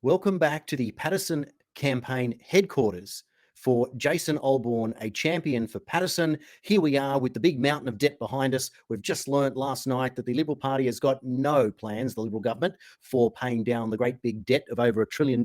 Welcome back to the Paterson campaign headquarters for Jason Olborn, a champion for Paterson. Here we are with the big mountain of debt behind us. We've just learnt last night that the Liberal Party has got no plans, the Liberal government, for paying down the great big debt of over $1 trillion.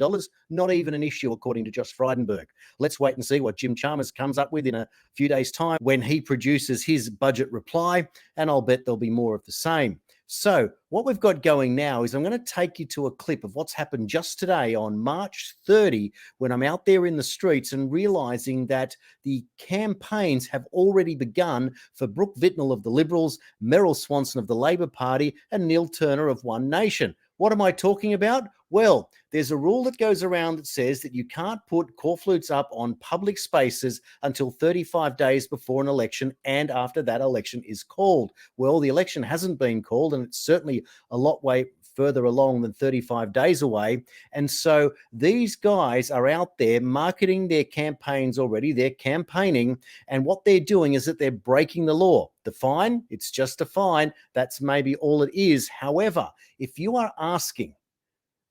Not even an issue, according to Josh Frydenberg. Let's wait and see what Jim Chalmers comes up with in a few days' time when he produces his budget reply, and I'll bet there'll be more of the same. So what we've got going now is I'm going to take you to a clip of what's happened just today on March 30, when I'm out there in the streets and realizing that the campaigns have already begun for Brooke Vitnall of the Liberals, Meryl Swanson of the Labor Party, and Neil Turner of One Nation. What am I talking about? Well, there's a rule that goes around that says that you can't put corflutes up on public spaces until 35 days before an election and after that election is called. Well, the election hasn't been called, and it's certainly a lot way further along than 35 days away. And so these guys are out there marketing their campaigns already. They're campaigning, and what they're doing is that they're breaking the law. The fine, it's just a fine. That's maybe all it is. However, if you are asking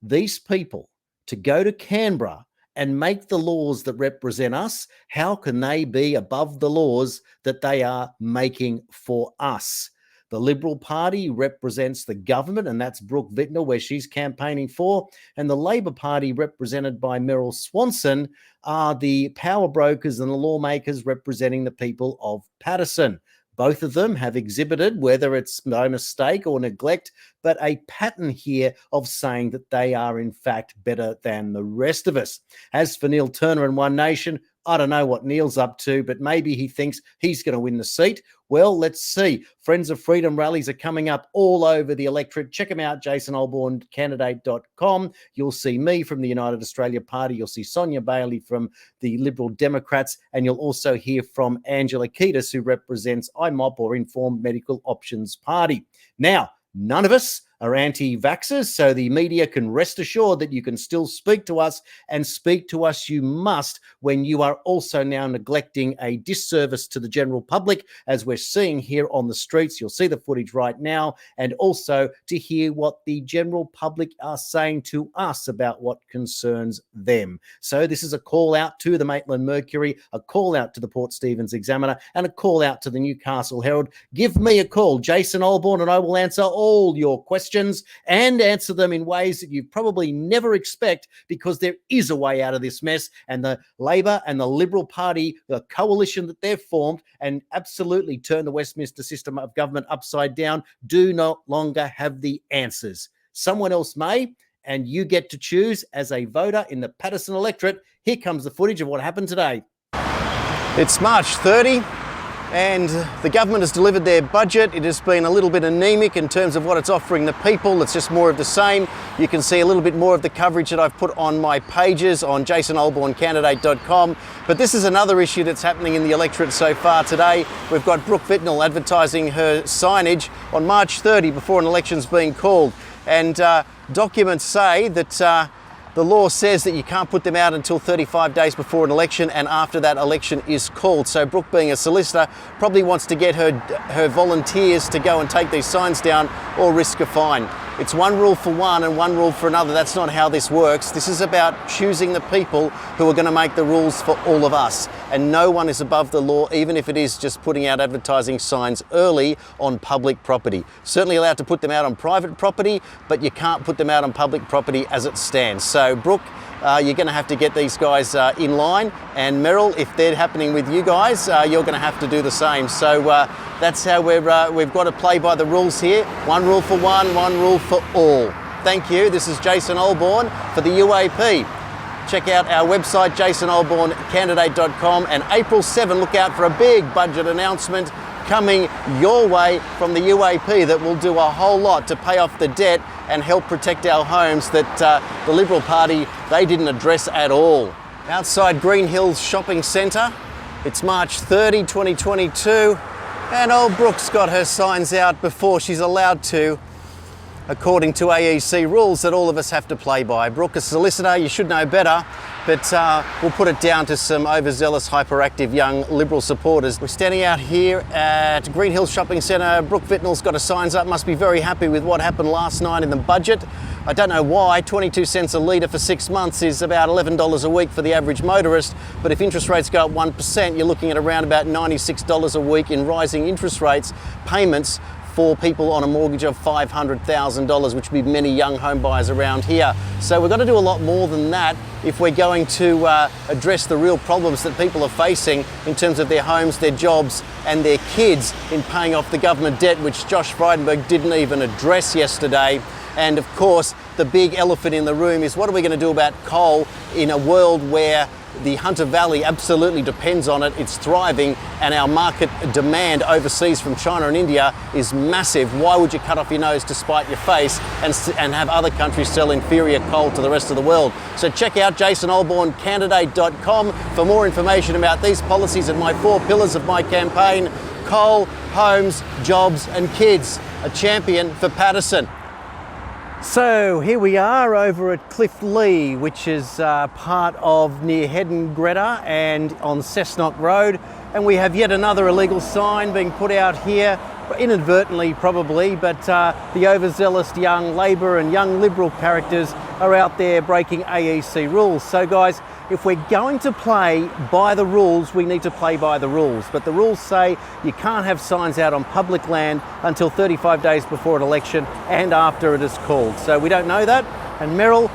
these people to go to Canberra and make the laws that represent us, how can they be above the laws that they are making for us? The Liberal Party represents the government, and that's Brooke Vitnall, where she's campaigning for. And the Labor Party, represented by Meryl Swanson, are the power brokers and the lawmakers representing the people of Paterson. Both of them have exhibited, whether it's by mistake or neglect, but a pattern here of saying that they are in fact better than the rest of us. As for Neil Turner and One Nation, I don't know what Neil's up to, but maybe he thinks he's going to win the seat. Well, let's see. Friends of Freedom rallies are coming up all over the electorate. Check them out, jasonolborncandidate.com. You'll see me from the United Australia Party. You'll see Sonia Bailey from the Liberal Democrats, and you'll also hear from Angela Kiedis, who represents IMOP, or Informed Medical Options Party. Now, none of us are anti-vaxxers, so the media can rest assured that you can still speak to us, and speak to us you must when you are also now neglecting a disservice to the general public, as we're seeing here on the streets. You'll see the footage right now, and also to hear what the general public are saying to us about what concerns them. So this is a call out to the Maitland Mercury, a call out to the Port Stephens Examiner, and a call out to the Newcastle Herald. Give me a call, Jason Olborn, and I will answer all your questions, and answer them in ways that you probably never expect, because there is a way out of this mess, and the Labor and the Liberal Party, the coalition that they've formed and absolutely turned the Westminster system of government upside down, do no longer have the answers. Someone else may, and you get to choose as a voter in the Paterson electorate. Here comes the footage of what happened today. It's March 30. And the government has delivered their budget. It has been a little bit anemic in terms of what it's offering the people. It's just more of the same. You can see a little bit more of the coverage that I've put on my pages on jasonolborncandidate.com. But this is another issue that's happening in the electorate so far today. We've got Brooke Vitnall advertising her signage on March 30 before an election's being called. And documents say that the law says that you can't put them out until 35 days before an election and after that election is called. So Brooke, being a solicitor, probably wants to get her volunteers to go and take these signs down or risk a fine. It's one rule for one and one rule for another. That's not how this works. This is about choosing the people who are going to make the rules for all of us. And no one is above the law, even if it is just putting out advertising signs early on public property. Certainly allowed to put them out on private property, but you can't put them out on public property as it stands. So Brooke, you're going to have to get these guys in line. And Meryl, if they're happening with you guys, you're going to have to do the same. So that's how we've got to play by the rules here. One rule for one rule for all. Thank you. This is Jason Olborn for the UAP. Check out our website, jasonolborncandidate.com, and April 7, look out for a big budget announcement coming your way from the UAP that will do a whole lot to pay off the debt and help protect our homes that the Liberal Party, they didn't address at all. Outside Green Hills Shopping Centre, it's March 30, 2022, and old Brooke's got her signs out before she's allowed to, according to AEC rules that all of us have to play by. Brooke, a solicitor, you should know better, but we'll put it down to some overzealous, hyperactive young Liberal supporters. We're standing out here at Green Hills Shopping Centre. Brooke Vitnall's got her signs up, must be very happy with what happened last night in the budget. I don't know why 22 cents a litre for 6 months is about $11 a week for the average motorist, but if interest rates go up 1%, you're looking at around about $96 a week in rising interest rates payments for people on a mortgage of $500,000, which would be many young home buyers around here. So we've got to do a lot more than that if we're going to address the real problems that people are facing in terms of their homes, their jobs and their kids in paying off the government debt, which Josh Frydenberg didn't even address yesterday. And of course, the big elephant in the room is what are we going to do about coal in a world where the Hunter Valley absolutely depends on it, it's thriving, and our market demand overseas from China and India is massive. Why would you cut off your nose to spite your face and have other countries sell inferior coal to the rest of the world? So check out jasonolborncandidate.com for more information about these policies and my 4 pillars of my campaign: coal, homes, jobs and kids. A champion for Paterson. So here we are over at Cliff Lee, which is part of near Hedden Greta and on Cessnock Road. And we have yet another illegal sign being put out here, inadvertently probably, but the overzealous young Labor and young Liberal characters are out there breaking AEC rules. So guys, if we're going to play by the rules, we need to play by the rules. But the rules say you can't have signs out on public land until 35 days before an election and after it is called. So we don't know that. And Meryl,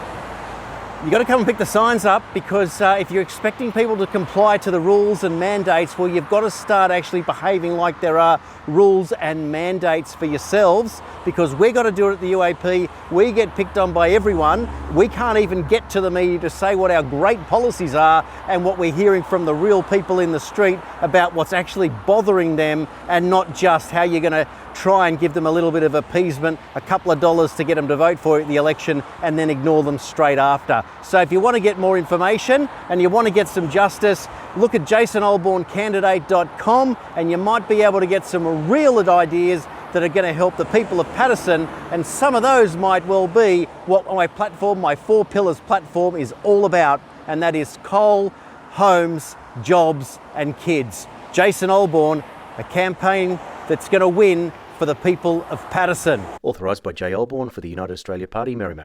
you got to come and pick the signs up, because if you're expecting people to comply to the rules and mandates, well, you've got to start actually behaving like there are rules and mandates for yourselves, because we've got to do it at the UAP. We get picked on by everyone. We can't even get to the media to say what our great policies are and what we're hearing from the real people in the street about what's actually bothering them, and not just how you're going to try and give them a little bit of appeasement, a couple of dollars to get them to vote for you at the election, and then ignore them straight after. So if you want to get more information and you want to get some justice, look at jasonolborncandidate.com and you might be able to get some real ideas that are going to help the people of Paterson, and some of those might well be what my platform, my 4 pillars platform, is all about, and that is coal, homes, jobs and kids. Jason Olborn, a campaign that's going to win for the people of Paterson. Authorised by J. Olborn for the United Australia Party, Merrimack.